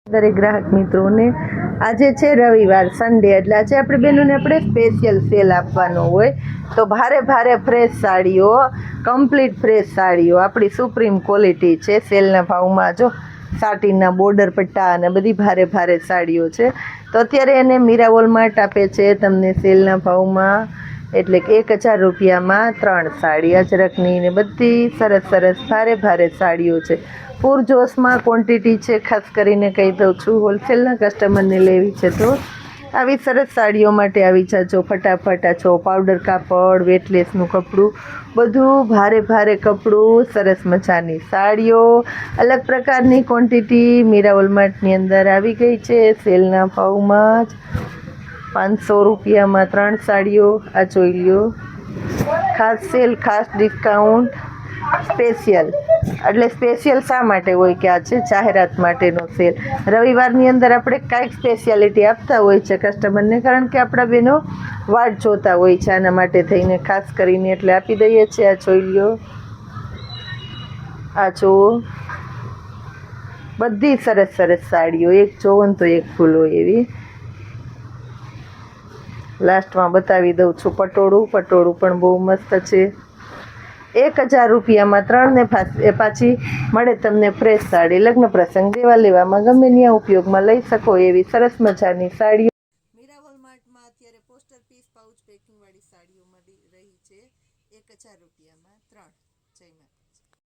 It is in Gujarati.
દરેક ગ્રાહક મિત્રોને આજે છે રવિવાર સન્ડે એટલે આજે આપણે બહેનોને આપણે સ્પેશિયલ સેલ આપવાનો હોય તો ભારે ભારે ફ્રેશ સાડીઓ કમ્પ્લીટ ફ્રેશ સાડીઓ આપણી સુપ્રીમ ક્વોલિટી છે સેલના ભાવમાં જો સાટીના બોર્ડર પટ્ટા અને બધી ભારે ભારે સાડીઓ છે તો અત્યારે એને મીરા વોલમાર્ટ આપે છે તમને સેલના ભાવમાં એટલે કે 1000 રૂપિયામાં 3 સાડી અજરકની ને બધી સરસ સરસ ભારે ભારે સાડીઓ છે પૂરજોશમાં ક્વોન્ટિટી છે ખાસ કરીને કહી દઉં છું હોલસેલના કસ્ટમરને લેવી છે તો આવી સરસ સાડીઓ માટે આવી જાજો ફટાફટ આ છો પાવડર કાપડ વેટલેસનું કપડું બધું ભારે ભારે કપડું સરસ મજાની સાડીઓ અલગ પ્રકારની ક્વોન્ટિટી મીરા વોલમાર્ટની અંદર આવી ગઈ છે સેલના ભાવમાં જ 500 રૂપિયામાં 3 સાડીઓ આ જોઈ લ્યો ખાસ સેલ ખાસ ડિસ્કાઉન્ટ સ્પેશિયલ એટલે સ્પેશિયલ શા માટે હોય કે આ છે જાહેરાત માટેનો સેલ રવિવારની અંદર આપણે કાંઈક સ્પેશિયાલિટી આપતા હોય છે કસ્ટમરને કારણ કે આપણા બહેનો વાટ જોતા હોય છે આના માટે થઈને ખાસ કરીને એટલે આપી દઈએ છીએ આ જોઈ લ્યો આ જુઓ બધી સરસ સરસ સાડીઓ એક જોવો ને તો એક ભૂલો એવી લાસ્ટમાં બતાવી દઉં છું પટોળું પણ બહુ મસ્ત છે 1000 રૂપિયામાં 3 ને પાછી મળે તમને ફ્રેશ સાડી લગ્ન પ્રસંગ દેવા લેવામાં ગમે ત્યાં ઉપયોગમાં લઈ શકો એવી સરસ મજાની સાડીઓ મીરા વોલમાર્ટમાં અત્યારે પોસ્ટર પીસ પાઉચ પેકિંગ વાળી સાડીઓ મળી રહી છે 1000 રૂપિયામાં 3 જય માતા